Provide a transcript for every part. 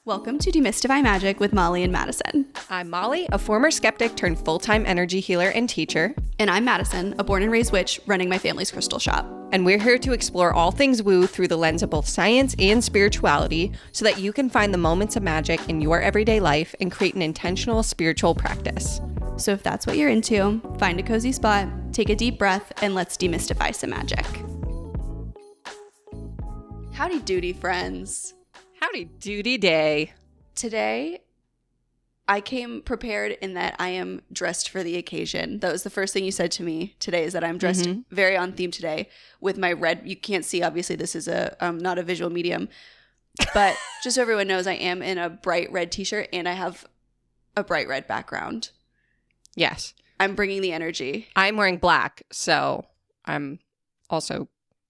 Welcome to Demystify Magic with Molly and Madison. I'm Molly, a former skeptic turned full-time energy healer and teacher. And I'm Madison, a born and raised witch running my family's crystal shop. And we're here to explore all things woo through the lens of both science and spirituality so that you can find the moments of magic in your everyday life and create an intentional spiritual practice. So if that's what you're into, find a cozy spot, take a deep breath, and let's demystify some magic. Howdy doody, friends. Howdy doody day. Today, I came prepared in that I am dressed for the occasion. That was the first thing you said to me today, is that I'm dressed very on theme today with my red. You can't see, obviously, this is not a visual medium. But just so everyone knows, I am in a bright red t-shirt and I have a bright red background. Yes. I'm bringing the energy. I'm wearing black, so I'm also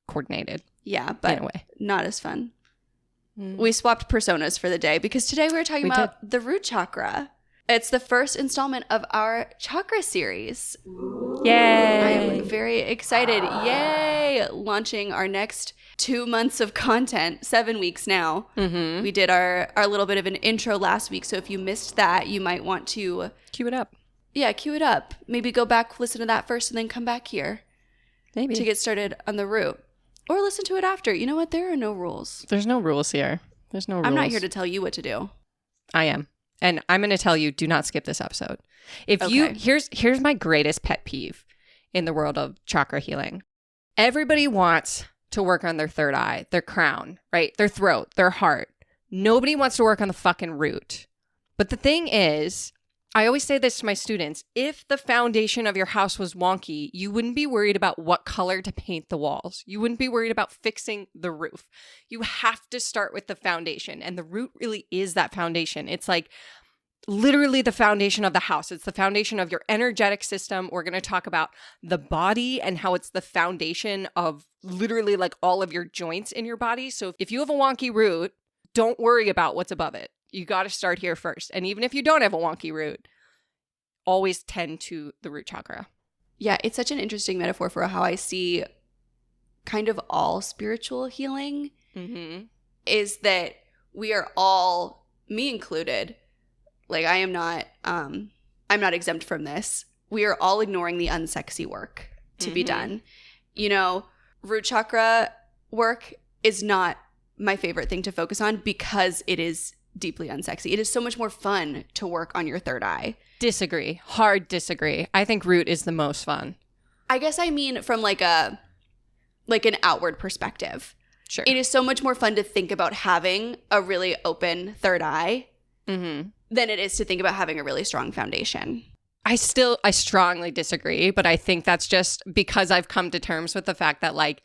coordinated. Yeah, but in a way. Not as fun. We swapped personas for the day because today we're talking about the root chakra. It's the first installment of our chakra series. Yay! I am very excited. Yay! Launching our next 2 months of content, 7 weeks now. Mm-hmm. We did our little bit of an intro last week, so if you missed that, you might want to... Cue it up. Yeah, cue it up. Maybe go back, listen to that first, and then come back here. Maybe. To get started on the root. Or listen to it after. You know what? There are no rules. There's no rules here. There's no rules. I'm not here to tell you what to do. I am. And I'm going to tell you, do not skip this episode. Here's my greatest pet peeve in the world of chakra healing. Everybody wants to work on their third eye, their crown, right? Their throat, their heart. Nobody wants to work on the fucking root. But the thing is, I always say this to my students, if the foundation of your house was wonky, you wouldn't be worried about what color to paint the walls. You wouldn't be worried about fixing the roof. You have to start with the foundation, and the root really is that foundation. It's like literally the foundation of the house. It's the foundation of your energetic system. We're going to talk about the body and how it's the foundation of literally like all of your joints in your body. So if you have a wonky root, don't worry about what's above it. You got to start here first. And even if you don't have a wonky root, always tend to the root chakra. Yeah, it's such an interesting metaphor for how I see kind of all spiritual healing is that we are all, me included, like I'm not exempt from this. We are all ignoring the unsexy work to be done. You know, root chakra work is not my favorite thing to focus on because it is deeply unsexy. It is so much more fun to work on your third eye. Disagree. Hard disagree. I think root is the most fun. I guess I mean from like an outward perspective. Sure. It is so much more fun to think about having a really open third eye than it is to think about having a really strong foundation. I strongly disagree, but I think that's just because I've come to terms with the fact that like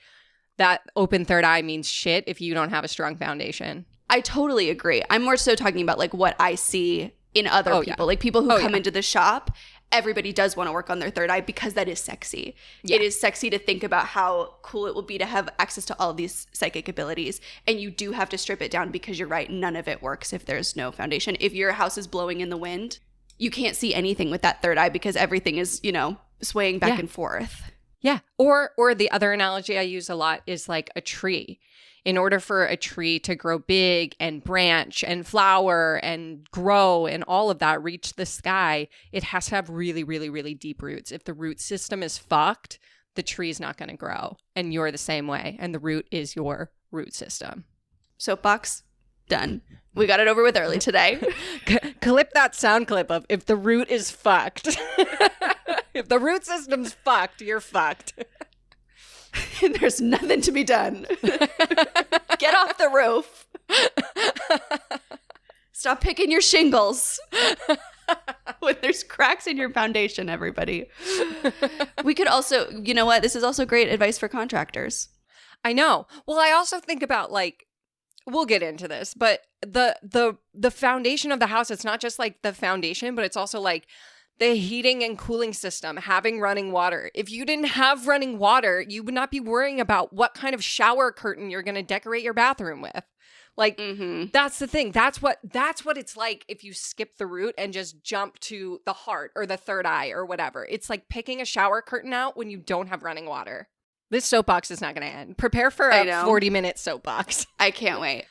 that open third eye means shit if you don't have a strong foundation. I totally agree. I'm more so talking about like what I see in other people. Like people who come into the shop, everybody does want to work on their third eye because that is sexy. Yeah. It is sexy to think about how cool it will be to have access to all of these psychic abilities. And you do have to strip it down because you're right. None of it works if there's no foundation. If your house is blowing in the wind, you can't see anything with that third eye because everything is, swaying back and forth. Yeah. Or the other analogy I use a lot is like a tree. In order for a tree to grow big and branch and flower and grow and all of that reach the sky, it has to have really, really, really deep roots. If the root system is fucked, the tree's not going to grow. And you're the same way. And the root is your root system. Soapbox, done. We got it over with early today. Clip that sound clip of if the root is fucked. If the root system's fucked, you're fucked. There's nothing to be done. Get off the roof. Stop picking your shingles. When there's cracks in your foundation, everybody. We could also, you know what? This is also great advice for contractors. I know. Well, I also think about like, we'll get into this, but the foundation of the house, it's not just like the foundation, but it's also like the heating and cooling system, having running water. If you didn't have running water, you would not be worrying about what kind of shower curtain you're going to decorate your bathroom with. Like, that's the thing. That's what it's like if you skip the root and just jump to the heart or the third eye or whatever. It's like picking a shower curtain out when you don't have running water. This soapbox is not going to end. Prepare for a 40-minute soapbox. I can't wait.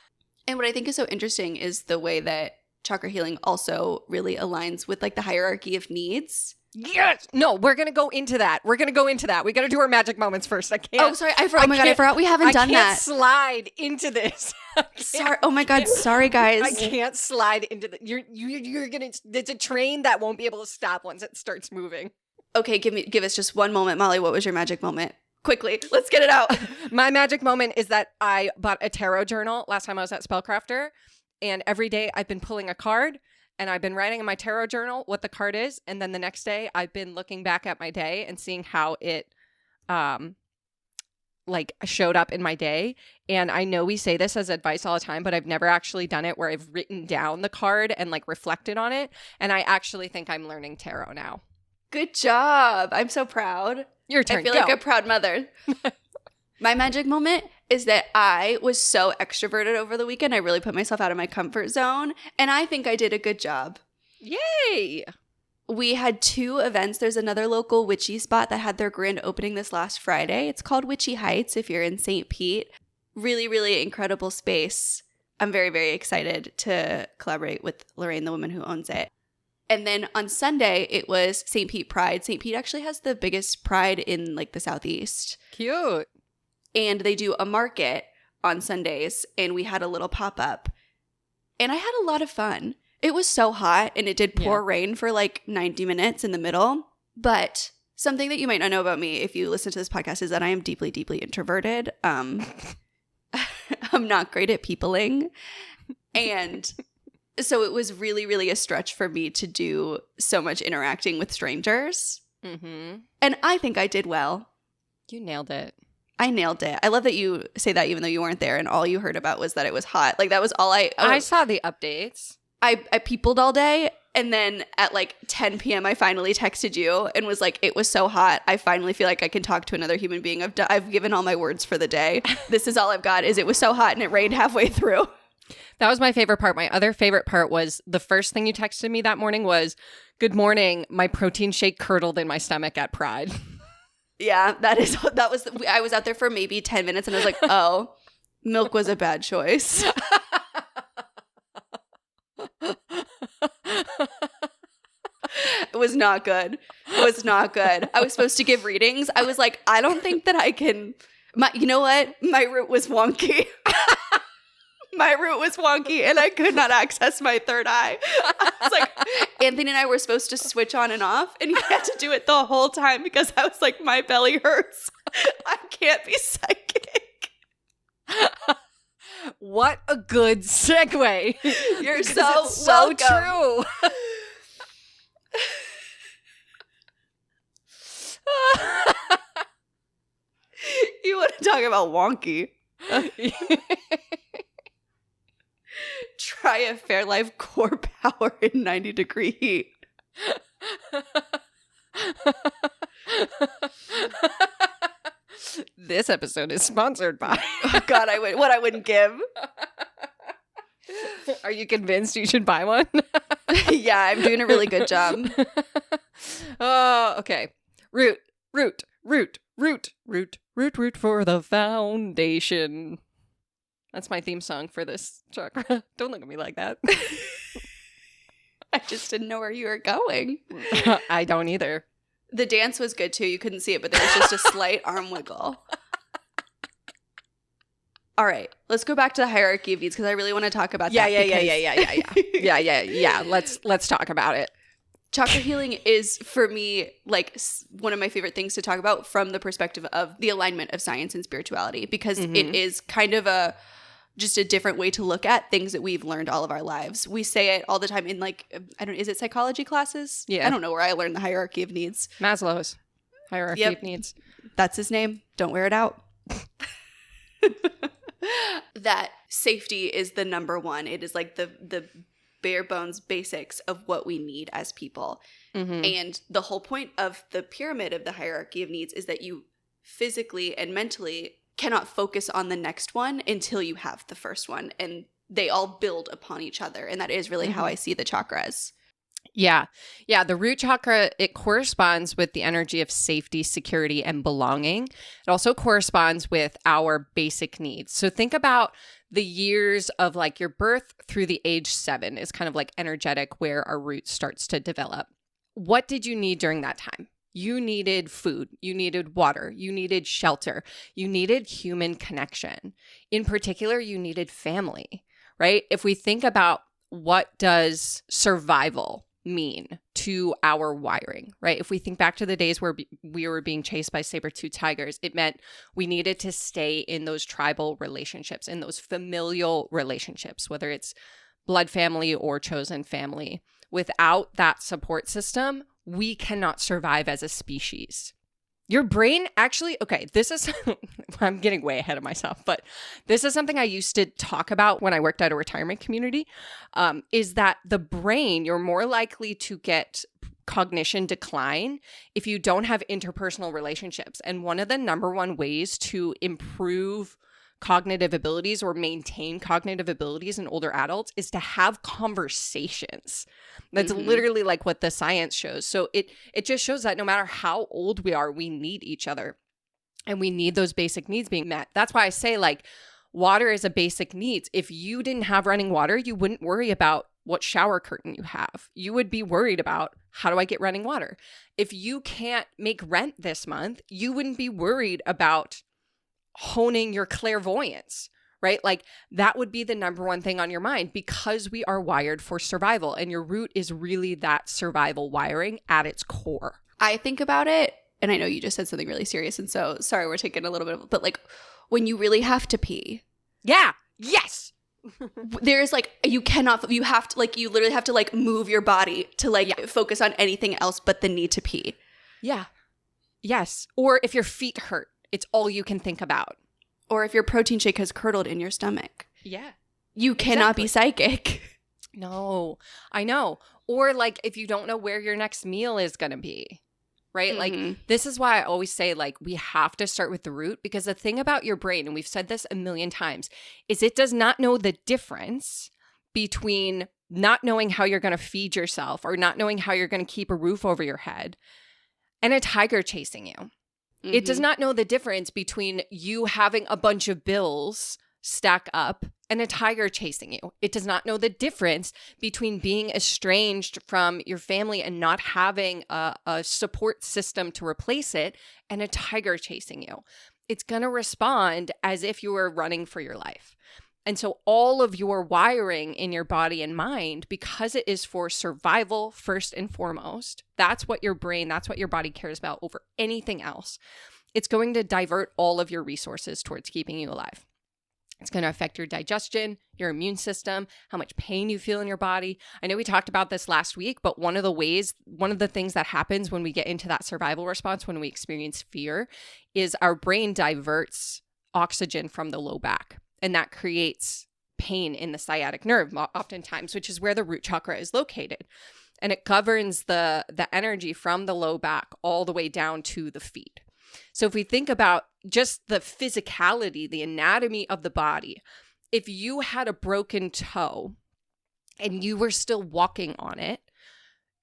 And what I think is so interesting is the way that chakra healing also really aligns with like the hierarchy of needs. Yes. No, we're going to go into that. We got to do our magic moments first. I can't. Oh, sorry. I forgot we haven't done that. I can't slide into this. Sorry. Oh my God. Sorry, guys. I can't slide into the. You're going to. It's a train that won't be able to stop once it starts moving. Okay, give us just one moment, Molly. What was your magic moment? Quickly, let's get it out. My magic moment is that I bought a tarot journal last time I was at Spellcrafter, and every day I've been pulling a card. And I've been writing in my tarot journal what the card is. And then the next day I've been looking back at my day and seeing how it like showed up in my day. And I know we say this as advice all the time, but I've never actually done it where I've written down the card and like reflected on it. And I actually think I'm learning tarot now. Good job. I'm so proud. Your turn. I feel like a proud mother. My magic moment is that I was so extroverted over the weekend. I really put myself out of my comfort zone, and I think I did a good job. Yay! We had 2 events. There's another local witchy spot that had their grand opening this last Friday. It's called Witchy Heights if you're in St. Pete. Really, really incredible space. I'm very, very excited to collaborate with Lorraine, the woman who owns it. And then on Sunday, it was St. Pete Pride. St. Pete actually has the biggest pride in like the Southeast. Cute. And they do a market on Sundays, and we had a little pop-up. And I had a lot of fun. It was so hot, and it did pour rain for like 90 minutes in the middle. But something that you might not know about me if you listen to this podcast is that I am deeply, deeply introverted. I'm not great at peopling. And so it was really, really a stretch for me to do so much interacting with strangers. Mm-hmm. And I think I did well. You nailed it. I nailed it. I love that you say that even though you weren't there and all you heard about was that it was hot. Like that was all I saw the updates. I peopled all day, and then at like 10 p.m. I finally texted you and was like, it was so hot. I finally feel like I can talk to another human being. I've given all my words for the day. This is all I've got is it was so hot and it rained halfway through. That was my favorite part. My other favorite part was the first thing you texted me that morning was, good morning, my protein shake curdled in my stomach at Pride. Yeah, I was out there for maybe 10 minutes and I was like, oh, milk was a bad choice. It was not good. It was not good. I was supposed to give readings. I was like, I don't think that I can. You know what? My route was wonky. My route was wonky and I could not access my third eye. I was like, Anthony and I were supposed to switch on and off, and he had to do it the whole time because I was like, my belly hurts. I can't be psychic. What a good segue. You're so true. You want to talk about wonky? Try a Fairlife Core Power in 90-degree heat. This episode is sponsored by. Oh God, I wouldn't give. Are you convinced you should buy one? Yeah, I'm doing a really good job. Oh, okay. Root for the foundation. That's my theme song for this chakra. Don't look at me like that. I just didn't know where you were going. I don't either. The dance was good too. You couldn't see it, but there was just a slight arm wiggle. All right, let's go back to the hierarchy of needs because I really want to talk about that. Yeah. Let's talk about it. Chakra healing is, for me, like one of my favorite things to talk about from the perspective of the alignment of science and spirituality because it is kind of just a different way to look at things that we've learned all of our lives. We say it all the time in is it psychology classes? Yeah. I don't know where I learned the hierarchy of needs. Maslow's hierarchy of needs. That's his name. Don't wear it out. That safety is the number one. It is like the bare bones basics of what we need as people. Mm-hmm. And the whole point of the pyramid of the hierarchy of needs is that you physically and mentally cannot focus on the next one until you have the first one. And they all build upon each other. And that is really how I see the chakras. Yeah. Yeah. The root chakra, it corresponds with the energy of safety, security, and belonging. It also corresponds with our basic needs. So think about the years of like your birth through the age 7 is kind of like energetic where our root starts to develop. What did you need during that time? You needed food, you needed water, you needed shelter, you needed human connection. In particular, you needed family, right? If we think about what does survival mean to our wiring, right? If we think back to the days where we were being chased by saber-toothed tigers, it meant we needed to stay in those tribal relationships, in those familial relationships, whether it's blood family or chosen family. Without that support system, we cannot survive as a species. Your brain actually, okay, this is, I'm getting way ahead of myself, but this is something I used to talk about when I worked at a retirement community, is that the brain, you're more likely to get cognition decline if you don't have interpersonal relationships. And one of the number one ways to improve cognitive abilities or maintain cognitive abilities in older adults is to have conversations. That's literally like what the science shows. So it just shows that no matter how old we are, we need each other and we need those basic needs being met. That's why I say like water is a basic needs. If you didn't have running water, you wouldn't worry about what shower curtain you have. You would be worried about, how do I get running water? If you can't make rent this month, you wouldn't be worried about honing your clairvoyance, right? Like that would be the number one thing on your mind because we are wired for survival and your root is really that survival wiring at its core. I think about it, and I know you just said something really serious, and so sorry we're taking a little bit of, but like when you really have to pee. Yeah. Yes. There's like, you have to like, you literally have to like move your body to like focus on anything else but the need to pee. Yeah. Yes. Or if your feet hurt, it's all you can think about. Or if your protein shake has curdled in your stomach. Yeah. You cannot be psychic. No, I know. Or like if you don't know where your next meal is going to be, right? Like this is why I always say like we have to start with the root, because the thing about your brain, and we've said this a million times, is it does not know the difference between not knowing how you're going to feed yourself or not knowing how you're going to keep a roof over your head and a tiger chasing you. It does not know the difference between you having a bunch of bills stack up and a tiger chasing you. It does not know the difference between being estranged from your family and not having a support system to replace it and a tiger chasing you. It's going to respond as if you were running for your life. And so all of your wiring in your body and mind, because it is for survival first and foremost, that's what your brain, that's what your body cares about over anything else. It's going to divert all of your resources towards keeping you alive. It's going to affect your digestion, your immune system, how much pain you feel in your body. I know we talked about this last week, but one of the things that happens when we get into that survival response, when we experience fear, is our brain diverts oxygen from the low back. And that creates pain in the sciatic nerve oftentimes, which is where the root chakra is located. And it governs the energy from the low back all the way down to the feet. So if we think about just the physicality, the anatomy of the body, if you had a broken toe and you were still walking on it,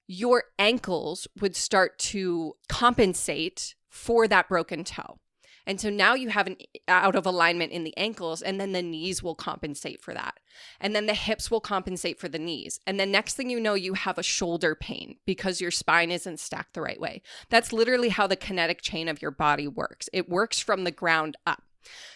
your ankles would start to compensate for that broken toe. And so now you have an out of alignment in the ankles, and then the knees will compensate for that. And then the hips will compensate for the knees. And then next thing you know, you have a shoulder pain because your spine isn't stacked the right way. That's literally how the kinetic chain of your body works. It works from the ground up.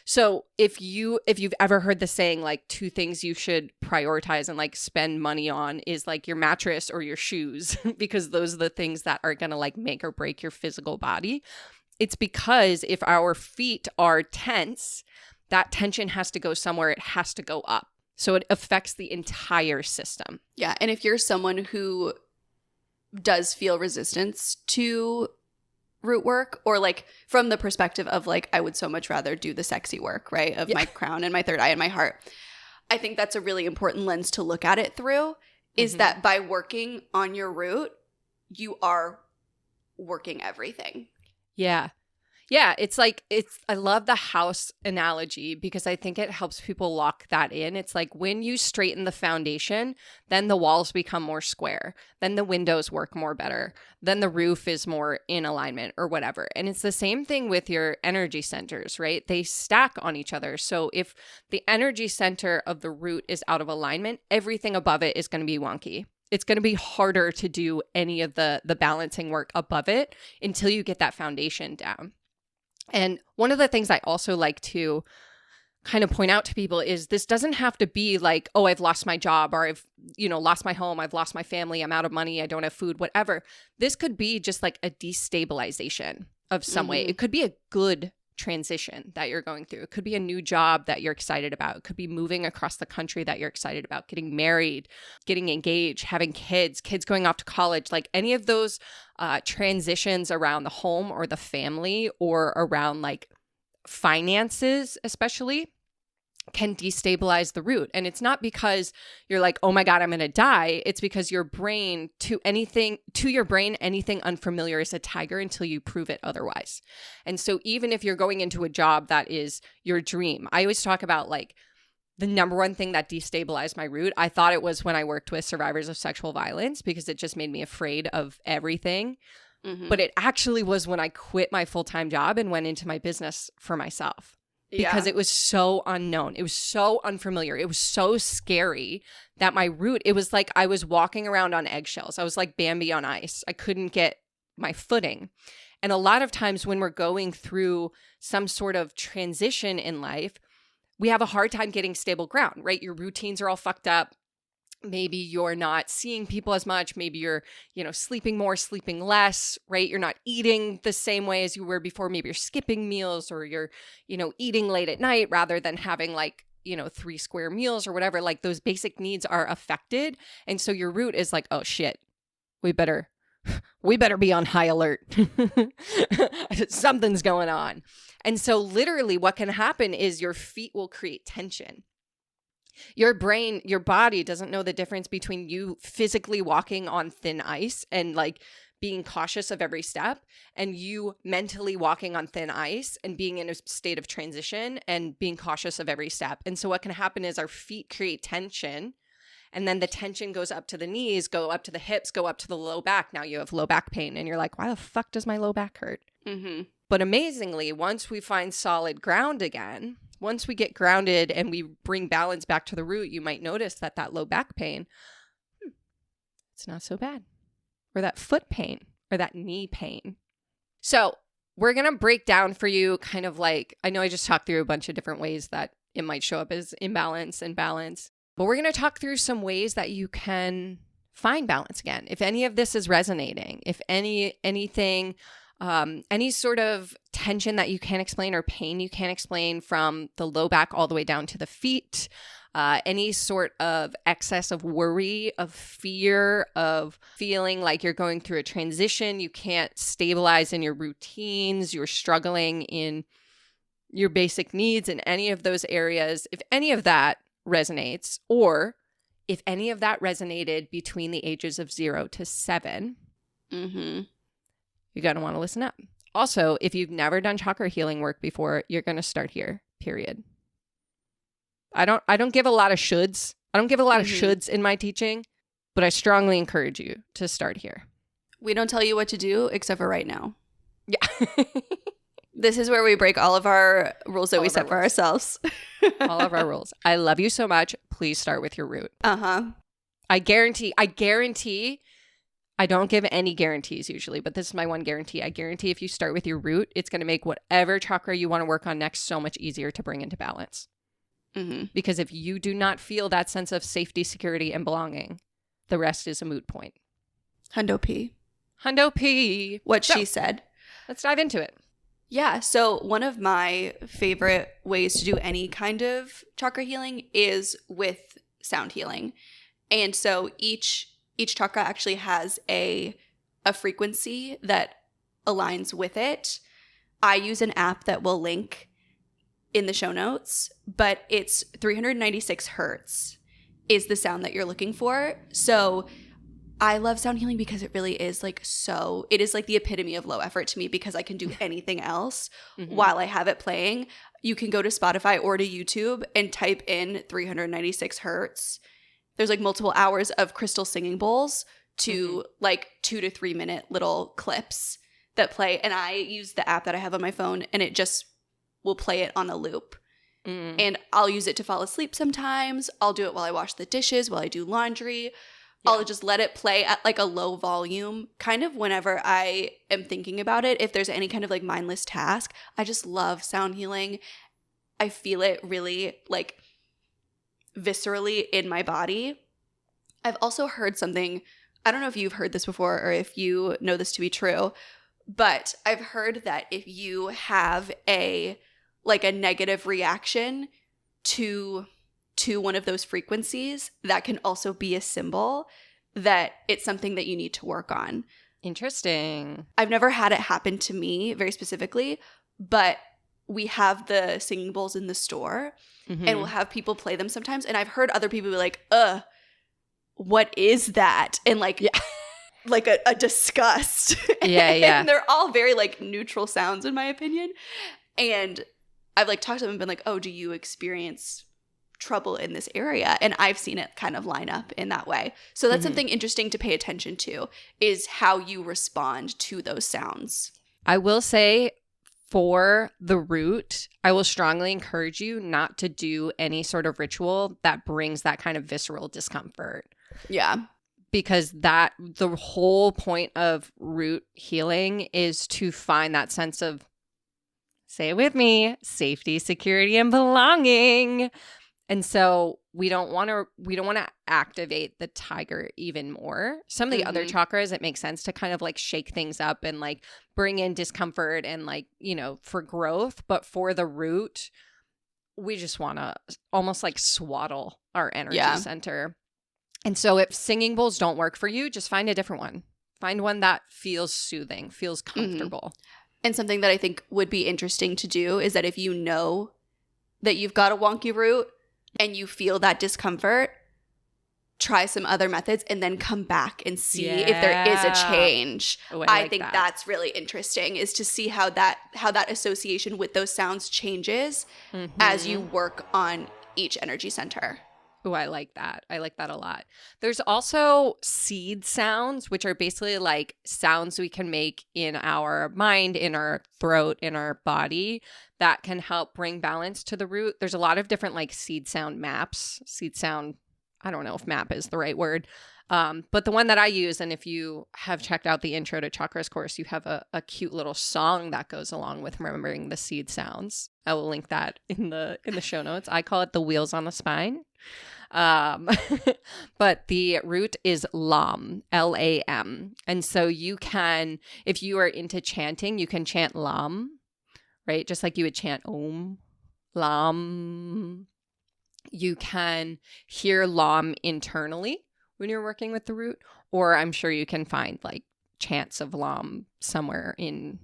So if you've ever heard the saying, like 2 things you should prioritize and like spend money on is like your mattress or your shoes, because those are the things that are going to like make or break your physical body. It's because if our feet are tense, that tension has to go somewhere. It has to go up. So it affects the entire system. Yeah. And if you're someone who does feel resistance to root work, or like from the perspective of like, I would so much rather do the sexy work, right? Of my crown and my third eye and my heart. I think that's a really important lens to look at it through, is that by working on your root, you are working everything. Yeah. Yeah, I love the house analogy because I think it helps people lock that in. It's like when you straighten the foundation, then the walls become more square, then the windows work more better, then the roof is more in alignment or whatever. And it's the same thing with your energy centers, right? They stack on each other. So if the energy center of the root is out of alignment, everything above it is going to be wonky. It's going to be harder to do any of the balancing work above it until you get that foundation down. And one of the things I also like to kind of point out to people is this doesn't have to be like, oh, I've lost my job or I've, lost my home, I've lost my family, I'm out of money, I don't have food, whatever. This could be just like a destabilization of some way. It could be a good transition that you're going through. It could be a new job that you're excited about. It could be moving across the country that you're excited about, getting married, getting engaged, having kids going off to college, like any of those transitions around the home or the family or around like finances, especially, can destabilize the root. And it's not because you're like, oh my God, I'm going to die. It's because your brain, to your brain, anything unfamiliar is a tiger until you prove it otherwise. And so even if you're going into a job that is your dream, I always talk about like the number one thing that destabilized my root. I thought it was when I worked with survivors of sexual violence because it just made me afraid of everything. But it actually was when I quit my full-time job and went into my business for myself. Because it was so unknown. It was so unfamiliar. It was so scary that my root, it was like I was walking around on eggshells. I was like Bambi on ice. I couldn't get my footing. And a lot of times when we're going through some sort of transition in life, we have a hard time getting stable ground, right? Your routines are all fucked up. Maybe you're not seeing people as much. Maybe you're, sleeping more, sleeping less, right? You're not eating the same way as you were before. Maybe you're skipping meals or you're, eating late at night rather than having like, 3 square meals or whatever. Like those basic needs are affected. And so your root is like, oh shit, we better be on high alert. Something's going on. And so literally what can happen is your feet will create tension. Your brain, your body doesn't know the difference between you physically walking on thin ice and like being cautious of every step and you mentally walking on thin ice and being in a state of transition and being cautious of every step. And so what can happen is our feet create tension and then the tension goes up to the knees, go up to the hips, go up to the low back. Now you have low back pain and you're like, why the fuck does my low back hurt? But amazingly, once we find solid ground again, once we get grounded and we bring balance back to the root, you might notice that low back pain, it's not so bad. Or that foot pain or that knee pain. So we're going to break down for you kind of like, I know I just talked through a bunch of different ways that it might show up as imbalance and balance, but we're going to talk through some ways that you can find balance again. If any of this is resonating, if anything... any sort of tension that you can't explain or pain you can't explain from the low back all the way down to the feet, any sort of excess of worry, of fear, of feeling like you're going through a transition, you can't stabilize in your routines, you're struggling in your basic needs in any of those areas, if any of that resonates, or if any of that resonated between the ages of 0 to 7, you're going to want to listen up. Also, if you've never done chakra healing work before, you're going to start here, period. I don't give a lot of shoulds. I don't give a lot of shoulds in my teaching, but I strongly encourage you to start here. We don't tell you what to do except for right now. Yeah. This is where we break all of our rules that we set for ourselves. All of our rules. I love you so much. Please start with your root. I guarantee I don't give any guarantees usually, but this is my one guarantee. I guarantee if you start with your root, it's going to make whatever chakra you want to work on next so much easier to bring into balance. Because if you do not feel that sense of safety, security, and belonging, the rest is a moot point. Hundo P. What she said. Let's dive into it. Yeah. So one of my favorite ways to do any kind of chakra healing is with sound healing. And so each chakra actually has a frequency that aligns with it. I use an app that will link in the show notes, but it's 396 hertz is the sound that you're looking for. So I love sound healing because it really is like it is like the epitome of low effort to me because I can do anything else while I have it playing. You can go to Spotify or to YouTube and type in 396 hertz. There's like multiple hours of crystal singing bowls to like 2 to 3 minute little clips that play. And I use the app that I have on my phone and it just will play it on a loop. And I'll use it to fall asleep sometimes. I'll do it while I wash the dishes, while I do laundry. Yeah. I'll just let it play at like a low volume kind of whenever I am thinking about it. If there's any kind of like mindless task, I just love sound healing. I feel it really like viscerally in my body. I've also heard something, I don't know if you've heard this before or if you know this to be true, but I've heard that if you have a negative reaction to one of those frequencies, that can also be a symbol that it's something that you need to work on. Interesting. I've never had it happen to me very specifically, but we have the singing bowls in the store and we'll have people play them sometimes. And I've heard other people be like, what is that? And like, like a disgust. Yeah. And they're all very like neutral sounds in my opinion. And I've like talked to them and been like, oh, do you experience trouble in this area? And I've seen it kind of line up in that way. So that's something interesting to pay attention to, is how you respond to those sounds. I will say for the root, I will strongly encourage you not to do any sort of ritual that brings that kind of visceral discomfort. Yeah. Because the whole point of root healing is to find that sense of, say it with me, safety, security, and belonging. And so we don't want to activate the tiger even more. Some of the other chakras, it makes sense to kind of like shake things up and like bring in discomfort and like, you know, for growth. But for the root, we just want to almost like swaddle our energy center. And so if singing bowls don't work for you, just find a different one. Find one that feels soothing, feels comfortable. And something that I think would be interesting to do is that if you know that you've got a wonky root and you feel that discomfort, try some other methods and then come back and see if there is a change. I think that's really interesting, is to see how that association with those sounds changes as you work on each energy center. Oh, I like that. I like that a lot. There's also seed sounds, which are basically like sounds we can make in our mind, in our throat, in our body, that can help bring balance to the root. There's a lot of different like seed sound maps. Seed sound, I don't know if map is the right word. But the one that I use, and if you have checked out the Intro to Chakras course, you have a cute little song that goes along with remembering the seed sounds. I will link that in the show notes. I call it the wheels on the spine. But the root is Lam, Lam. And so you can, if you are into chanting, you can chant Lam, right? Just like you would chant Om, Lam. You can hear Lam internally when you're working with the root, or I'm sure you can find like chants of Lam somewhere in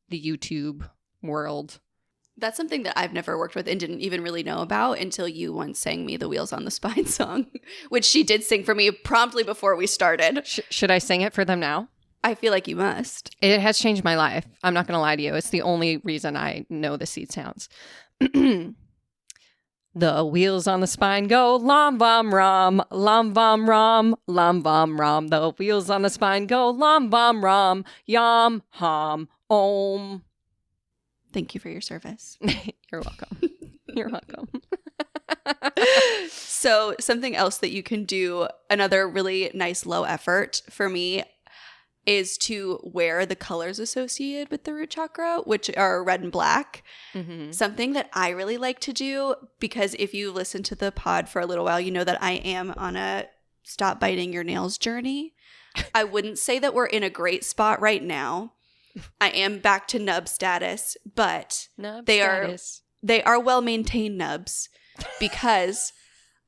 the YouTube world. That's something that I've never worked with and didn't even really know about until you once sang me the Wheels on the Spine song, which she did sing for me promptly before we started. Should I sing it for them now? I feel like you must. It has changed my life. I'm not going to lie to you. It's the only reason I know the seed sounds. The wheels on the spine go lam vam ram, lam vam ram, lam vam ram. The wheels on the spine go lam vam ram, yam ham om. Thank you for your service. You're welcome. You're welcome. So something else that you can do, another really nice low effort for me, is to wear the colors associated with the root chakra, which are red and black. Something that I really like to do, because if you listen to the pod for a little while, you know that I am on a stop biting your nails journey. I wouldn't say that we're in a great spot right now. I am back to nub status, but they are well-maintained nubs because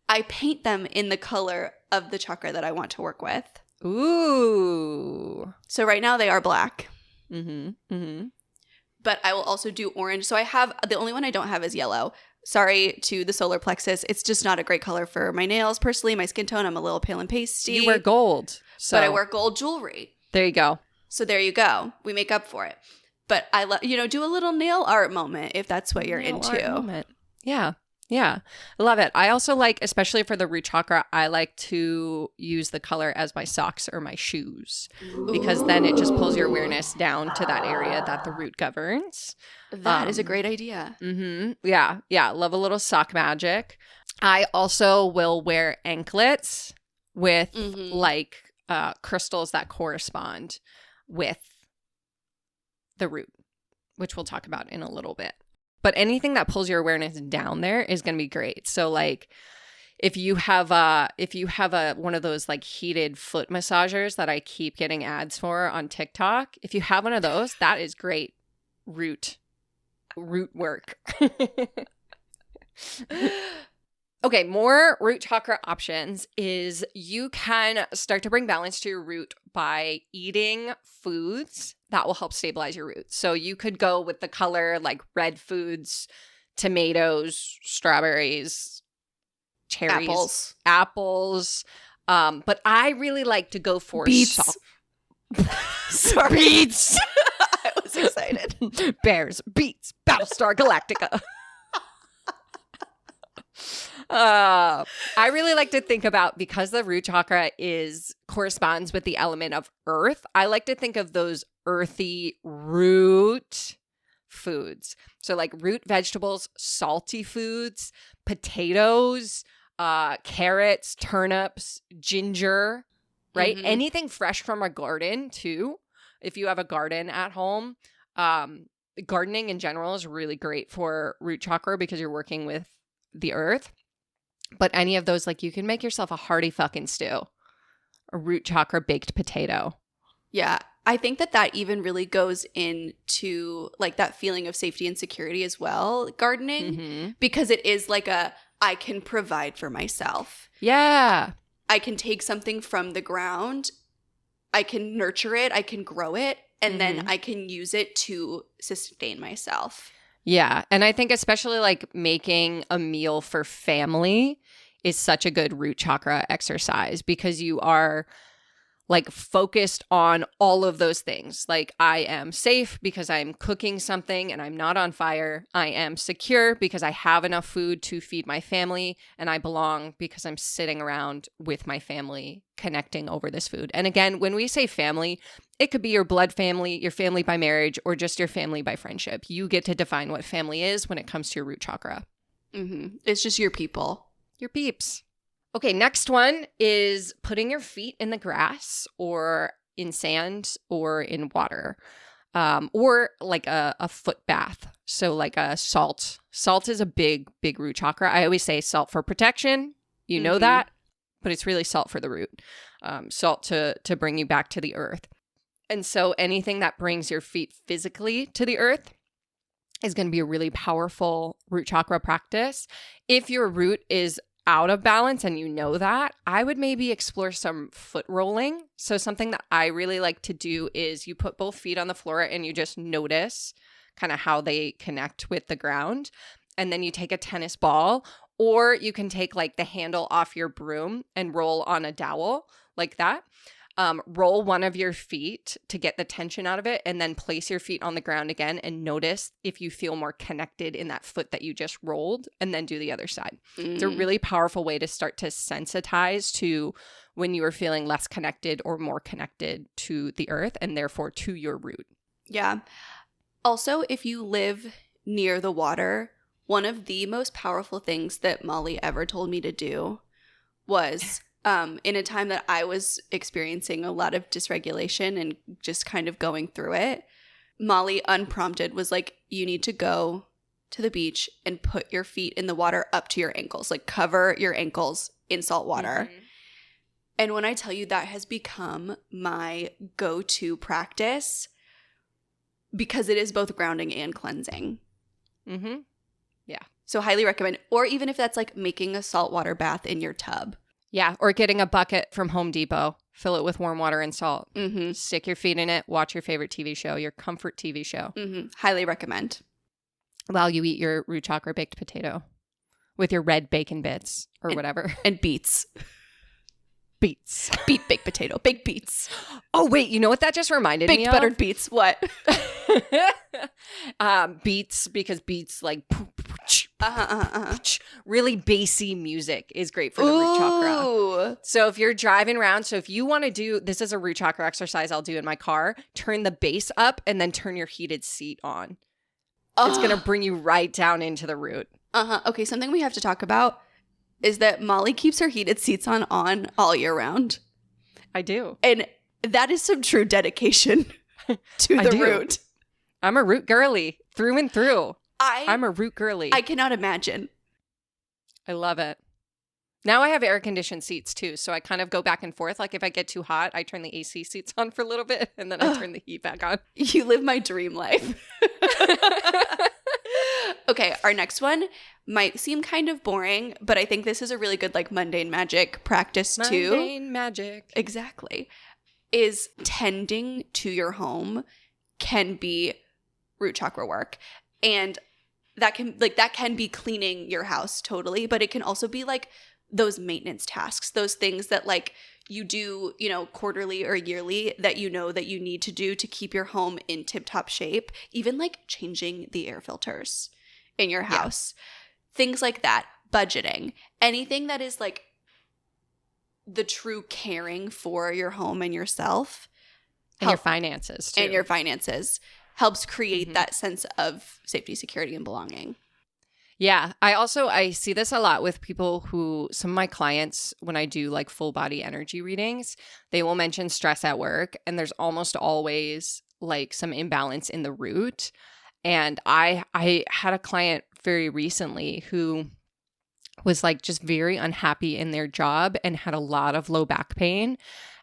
I paint them in the color of the chakra that I want to work with. Ooh. So right now they are black. But I will also do orange. So I have, the only one I don't have is yellow. sorry to the solar plexus. It's just not a great color for my nails. Personally, my skin tone, I'm a little pale and pasty. You wear gold. But I wear gold jewelry. There you go. So there you go. We make up for it. But I do a little nail art moment if that's what you're into. Yeah. Yeah. I love it. I also like, especially for the root chakra, I like to use the color as my socks or my shoes because then it just pulls your awareness down to that area that the root governs. That is a great idea. Yeah. Yeah. Love a little sock magic. I also will wear anklets with crystals that correspond with the root, which we'll talk about in a little bit. But anything that pulls your awareness down there is going to be great. So like if you have one of those like heated foot massagers that I keep getting ads for on TikTok, if you have one of those, that is great root work. Okay, more root chakra options is you can start to bring balance to your root by eating foods that will help stabilize your roots. So you could go with the color like red foods, tomatoes, strawberries, cherries, apples. But I really like to go for beets. Sorry. Beets. I was excited. Bears, beets, Battlestar Galactica. I really like to think about, because the root chakra corresponds with the element of earth, I like to think of those earthy root foods. So like root vegetables, salty foods, potatoes, carrots, turnips, ginger, right? Mm-hmm. Anything fresh from a garden too. If you have a garden at home, gardening in general is really great for root chakra because you're working with the earth. But any of those, like you can make yourself a hearty fucking stew, a root chakra baked potato. Yeah. I think that even really goes into like that feeling of safety and security as well, gardening, because it is like I can provide for myself. Yeah. I can take something from the ground, I can nurture it, I can grow it, and then I can use it to sustain myself. Yeah. And I think especially like making a meal for family is such a good root chakra exercise because you are like focused on all of those things. Like I am safe because I'm cooking something and I'm not on fire. I am secure because I have enough food to feed my family, and I belong because I'm sitting around with my family connecting over this food. And again, when we say family, it could be your blood family, your family by marriage, or just your family by friendship. You get to define what family is when it comes to your root chakra. It's just your people. Your peeps. Okay, next one is putting your feet in the grass or in sand or in water, or like a foot bath. So like a salt. Salt is a big, big root chakra. I always say salt for protection. You know that, but it's really salt for the root. Salt to bring you back to the earth. And so anything that brings your feet physically to the earth is going to be a really powerful root chakra practice. If your root is out of balance and you know that, I would maybe explore some foot rolling. So something that I really like to do is you put both feet on the floor and you just notice kind of how they connect with the ground. And then you take a tennis ball, or you can take like the handle off your broom and roll on a dowel like that. Roll one of your feet to get the tension out of it, and then place your feet on the ground again and notice if you feel more connected in that foot that you just rolled, and then do the other side. It's a really powerful way to start to sensitize to when you are feeling less connected or more connected to the earth and therefore to your root. Yeah. Also, if you live near the water, one of the most powerful things that Molly ever told me to do was in a time that I was experiencing a lot of dysregulation and just kind of going through it, Molly, unprompted, was like, you need to go to the beach and put your feet in the water up to your ankles, like cover your ankles in salt water. And when I tell you, that has become my go-to practice because it is both grounding and cleansing. Yeah. So highly recommend. Or even if that's like making a saltwater bath in your tub. Yeah, or getting a bucket from Home Depot, fill it with warm water and salt. Stick your feet in it, watch your favorite TV show, your comfort TV show. Highly recommend. While you eat your root chakra baked potato. with your red bacon bits or whatever. And beets. Beets. Beet baked potato. Baked beets. Oh, wait. You know what that just reminded me of? Baked buttered beets. What? Beets, because beets like really bassy music is great for the root chakra. So if you're driving around, so if you want to do, this is a root chakra exercise I'll do in my car, turn the bass up and then turn your heated seat on. It's going to bring you right down into the root. Okay, something we have to talk about is that Molly keeps her heated seats on all year round. I do. And that is some true dedication to the root. I'm a root girly through and through. I'm a root girly. I cannot imagine. I love it. Now I have air-conditioned seats too, so I kind of go back and forth. Like if I get too hot, I turn the AC seats on for a little bit, and then I turn the heat back on. You live my dream life. Okay, our next one might seem kind of boring, but I think this is a really good like mundane magic practice too. Mundane magic. Exactly. Is tending to your home can be root chakra work. And that can be cleaning your house totally, but it can also be like those maintenance tasks, those things that like you do, quarterly or yearly that you know that you need to do to keep your home in tip-top shape, even like changing the air filters in your house. Yeah. Things like that, budgeting, anything that is like the true caring for your home and yourself. And your finances too. And your finances helps create that sense of safety, security, and belonging. Yeah. I see this a lot with people some of my clients, when I do like full body energy readings, they will mention stress at work, and there's almost always like some imbalance in the root. And I had a client very recently who was like just very unhappy in their job and had a lot of low back pain.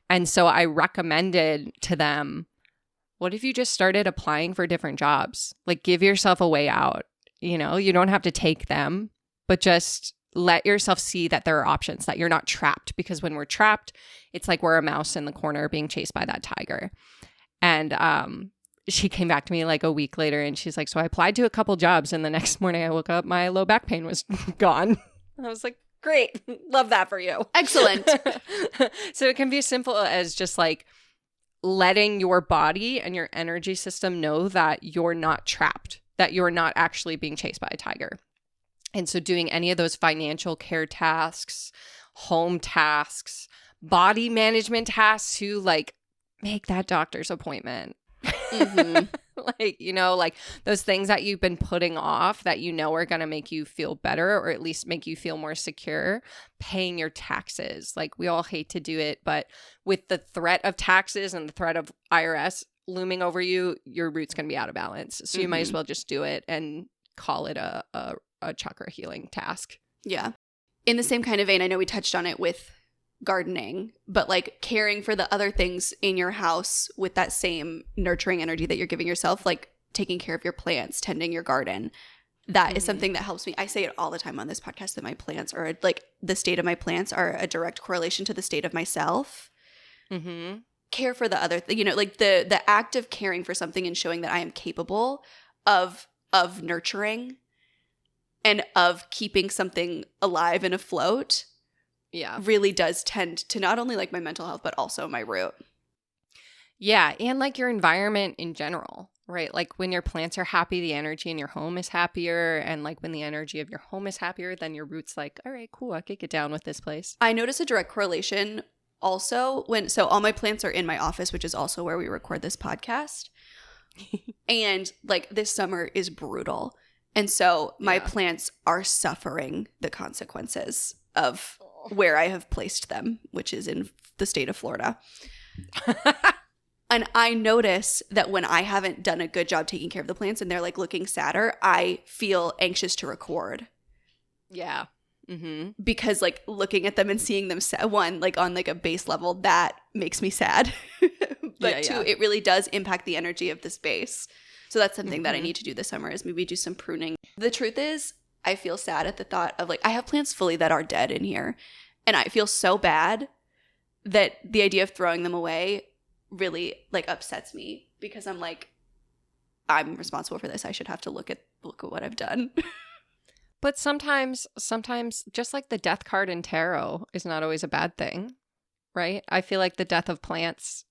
And so I recommended to them, what if you just started applying for different jobs? Like give yourself a way out. You don't have to take them, but just let yourself see that there are options, that you're not trapped. Because when we're trapped, it's like we're a mouse in the corner being chased by that tiger. And she came back to me like a week later and she's like, so I applied to a couple jobs and the next morning I woke up, my low back pain was gone. I was like, great. Love that for you. Excellent. So it can be as simple as just like letting your body and your energy system know that you're not trapped, that you're not actually being chased by a tiger. And so doing any of those financial care tasks, home tasks, body management tasks to like make that doctor's appointment. Like those things that you've been putting off that are going to make you feel better, or at least make you feel more secure. Paying your taxes. Like we all hate to do it, but with the threat of taxes and the threat of IRS looming over you, your root's going to be out of balance. So you might as well just do it and call it a chakra healing task. Yeah. In the same kind of vein, I know we touched on it with gardening, but like caring for the other things in your house with that same nurturing energy that you're giving yourself, like taking care of your plants, tending your garden. That is something that helps me. I say it all the time on this podcast that my plants are like the state of my plants are a direct correlation to the state of myself. Care for the other like the act of caring for something and showing that I am capable of nurturing and of keeping something alive and afloat. Yeah, really does tend to not only like my mental health, but also my root. Yeah. And like your environment in general, right? Like when your plants are happy, the energy in your home is happier. And like when the energy of your home is happier, then your root's like, all right, cool, I could get down with this place. I notice a direct correlation also so all my plants are in my office, which is also where we record this podcast. And like this summer is brutal. And so my plants are suffering the consequences of where I have placed them, which is in the state of Florida. And I notice that when I haven't done a good job taking care of the plants and they're like looking sadder, I feel anxious to record. Yeah. Because like looking at them and seeing them one, like on like a base level, that makes me sad. But two, it really does impact the energy of the space. So that's something that I need to do this summer, is maybe do some pruning. The truth is, I feel sad at the thought of like, I have plants fully that are dead in here. And I feel so bad that the idea of throwing them away really like upsets me, because I'm like, I'm responsible for this. I should have to look at what I've done. But sometimes just like the death card in tarot is not always a bad thing, right? I feel like the death of plants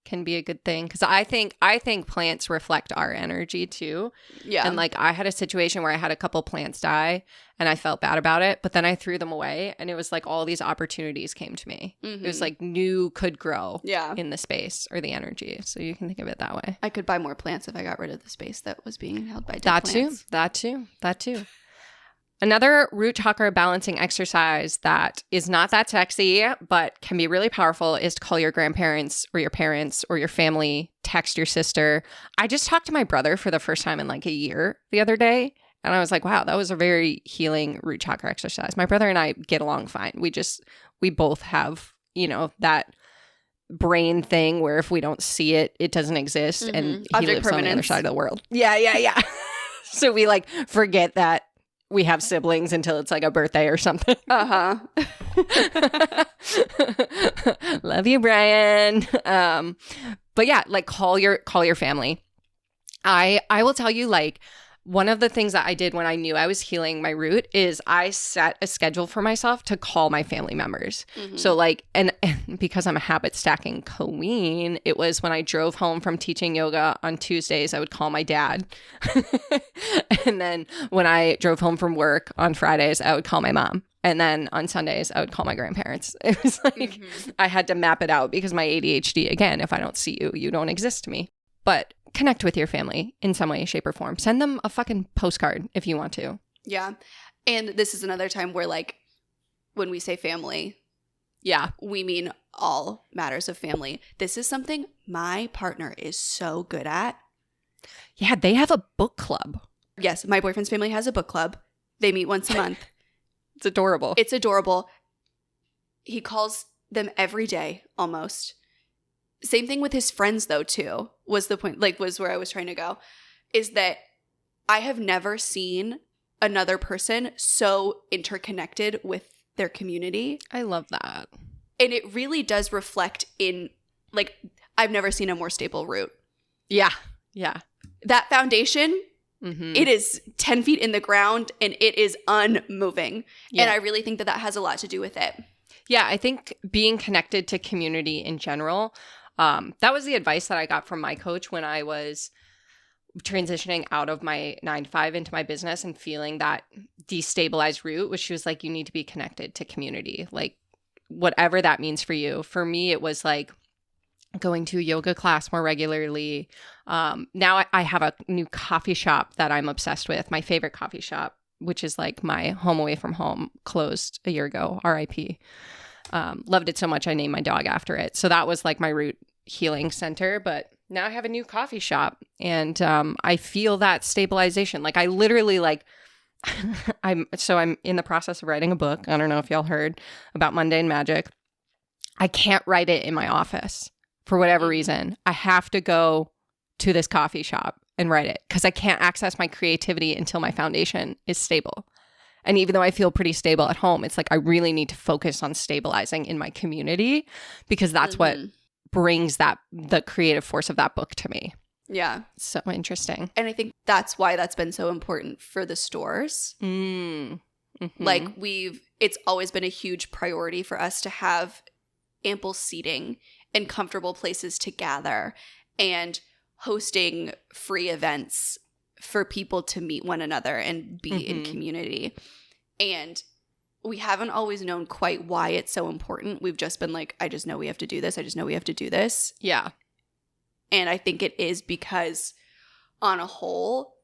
can be a good thing because I think plants reflect our energy too. Yeah. And like I had a situation where I had a couple plants die and I felt bad about it, but then I threw them away and it was like all these opportunities came to me. It was like new could grow in the space or the energy. So you can think of it that way. I could buy more plants if I got rid of the space that was being held by dead plants. That too. Another root chakra balancing exercise that is not that sexy, but can be really powerful is to call your grandparents or your parents or your family, text your sister. I just talked to my brother for the first time in like a year the other day. And I was like, wow, that was a very healing root chakra exercise. My brother and I get along fine. We both have, that brain thing where if we don't see it, it doesn't exist. And he lives on the other side of the world. Yeah. So we like forget that we have siblings until it's like a birthday or something. Love you, Brian. But yeah, like call your family. I will tell you, like, one of the things that I did when I knew I was healing my root is I set a schedule for myself to call my family members. So like, and because I'm a habit stacking queen, it was when I drove home from teaching yoga on Tuesdays, I would call my dad. And then when I drove home from work on Fridays, I would call my mom. And then on Sundays, I would call my grandparents. It was like, I had to map it out because my ADHD, again, if I don't see you, you don't exist to me. But connect with your family in some way, shape, or form. Send them a fucking postcard if you want to. Yeah. And this is another time where, like, when we say family, we mean all matters of family. This is something my partner is so good at. Yeah, they have a book club. Yes, my boyfriend's family has a book club. They meet once a month. It's adorable. It's adorable. He calls them every day, almost. Same thing with his friends, though, too, was the point, like, was where I was trying to go, is that I have never seen another person so interconnected with their community. I love that. And it really does reflect in, like, I've never seen a more stable root. Yeah. That foundation, it is 10 feet in the ground and it is unmoving. Yeah. And I really think that has a lot to do with it. Yeah, I think being connected to community in general, that was the advice that I got from my coach when I was transitioning out of my 9-to-5 into my business and feeling that destabilized root, which she was like, you need to be connected to community, like whatever that means for you. For me, it was like going to a yoga class more regularly. Now I have a new coffee shop that I'm obsessed with, my favorite coffee shop, which is like my home away from home, closed a year ago, RIP. Loved it so much I named my dog after it. So that was like my root healing center. But now I have a new coffee shop and I feel that stabilization. Like I literally like, I'm in the process of writing a book. I don't know if y'all heard about mundane magic. I can't write it in my office for whatever reason. I have to go to this coffee shop and write it because I can't access my creativity until my foundation is stable. And even though I feel pretty stable at home, it's like I really need to focus on stabilizing in my community because that's what brings the creative force of that book to me. Yeah. So interesting. And I think that's why that's been so important for the stores. Like it's always been a huge priority for us to have ample seating and comfortable places to gather and hosting free events for people to meet one another and be in community. And we haven't always known quite why it's so important. We've just been like, I just know we have to do this. I just know we have to do this. Yeah. And I think it is because on a whole,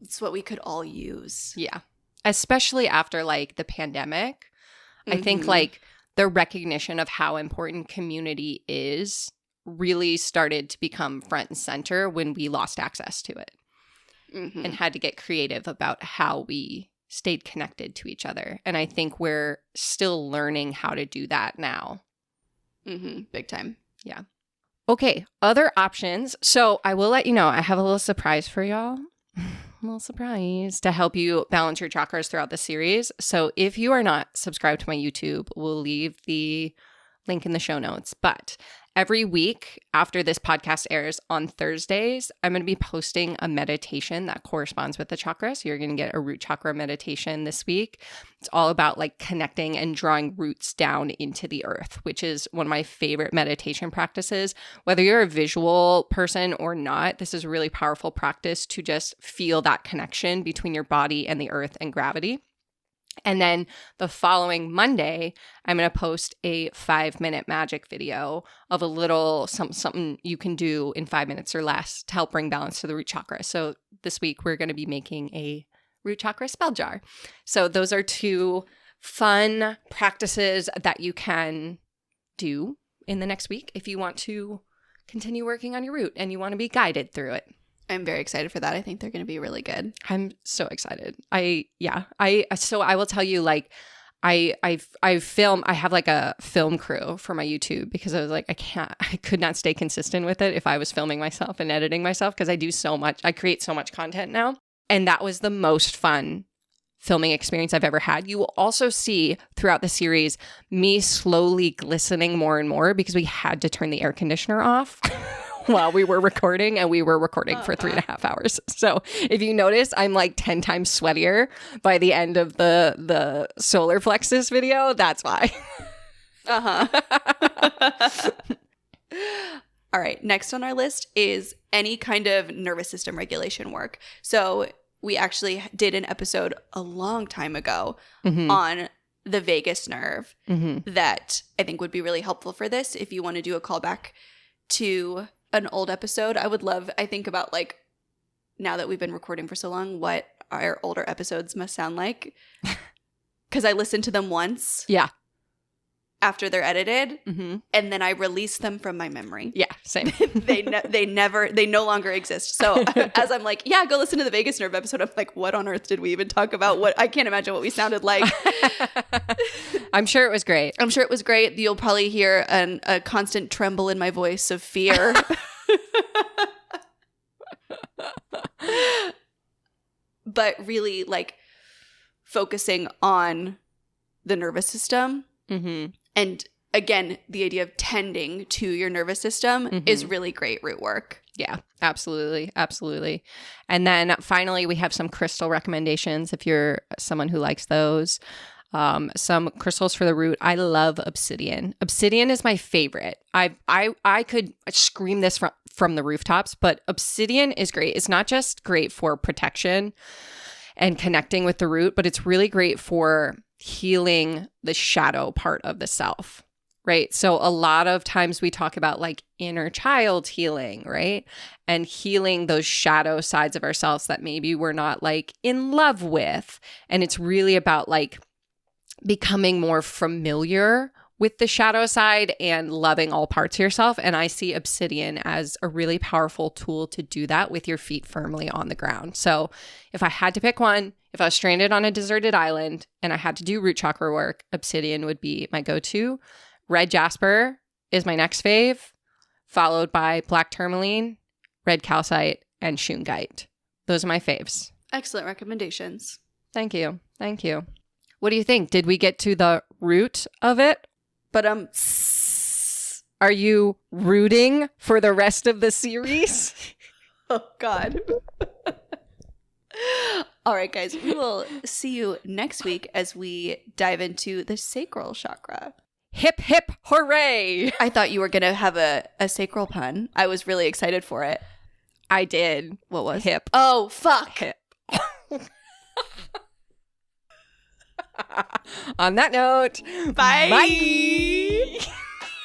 it's what we could all use. Yeah. Especially after like the pandemic. I think like the recognition of how important community is really started to become front and center when we lost access to it and had to get creative about how we stayed connected to each other. And I think we're still learning how to do that now. Big time. Yeah. Okay. Other options. So I will let you know, I have a little surprise for y'all. A little surprise to help you balance your chakras throughout the series. So if you are not subscribed to my YouTube, we'll leave the link in the show notes. But every week after this podcast airs on Thursdays, I'm going to be posting a meditation that corresponds with the chakra. So you're going to get a root chakra meditation this week. It's all about like connecting and drawing roots down into the earth, which is one of my favorite meditation practices. Whether you're a visual person or not, this is a really powerful practice to just feel that connection between your body and the earth and gravity. And then the following Monday, I'm going to post a 5-minute magic video of a little something you can do in 5 minutes or less to help bring balance to the root chakra. So this week, we're going to be making a root chakra spell jar. So those are 2 fun practices that you can do in the next week if you want to continue working on your root and you want to be guided through it. I'm very excited for that. I think they're going to be really good. I'm so excited. I will tell you, like, I have like a film crew for my YouTube because I was like, I could not stay consistent with it if I was filming myself and editing myself because I create so much content now. And that was the most fun filming experience I've ever had. You will also see throughout the series me slowly glistening more and more because we had to turn the air conditioner off while we were recording, and we were recording for 3.5 hours. So if you notice, I'm like 10 times sweatier by the end of the solar plexus video. That's why. All right. Next on our list is any kind of nervous system regulation work. So we actually did an episode a long time ago on the vagus nerve that I think would be really helpful for this. If you want to do a callback to an old episode, I think about like, now that we've been recording for so long, what our older episodes must sound like. Because I listened to them once. Yeah. After they're edited, and then I release them from my memory. Yeah, same. They no longer exist. So as I'm like, yeah, go listen to the vagus nerve episode, I'm like, what on earth did we even talk about? I can't imagine what we sounded like. I'm sure it was great. You'll probably hear a constant tremble in my voice of fear. But really, like, focusing on the nervous system. And again, the idea of tending to your nervous system is really great root work. Yeah, absolutely. Absolutely. And then finally, we have some crystal recommendations if you're someone who likes those. Some crystals for the root. I love obsidian. Obsidian is my favorite. I could scream this from the rooftops, but obsidian is great. It's not just great for protection and connecting with the root, but it's really great for healing the shadow part of the self, right? So a lot of times we talk about like inner child healing, right? And healing those shadow sides of ourselves that maybe we're not like in love with. And it's really about like becoming more familiar with the shadow side and loving all parts of yourself. And I see obsidian as a really powerful tool to do that with your feet firmly on the ground. So if I had to pick one, if I was stranded on a deserted island and I had to do root chakra work, obsidian would be my go-to. Red jasper is my next fave, followed by black tourmaline, red calcite, and shungite. Those are my faves. Excellent recommendations. Thank you. Thank you. What do you think? Did we get to the root of it? But are you rooting for the rest of the series? Oh, God. All right, guys. We will see you next week as we dive into the sacral chakra. Hip, hip, hooray. I thought you were going to have a sacral pun. I was really excited for it. I did. What was? Hip. Oh, fuck. Hip. On that note, bye. Bye.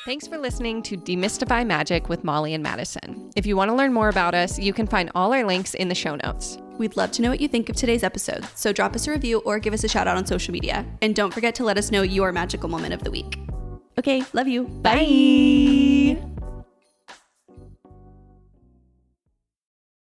Thanks for listening to Demystify Magic with Molly and Madison. If you want to learn more about us, you can find all our links in the show notes. We'd love to know what you think of today's episode, so drop us a review or give us a shout out on social media. And don't forget to let us know your magical moment of the week. Okay, love you. Bye.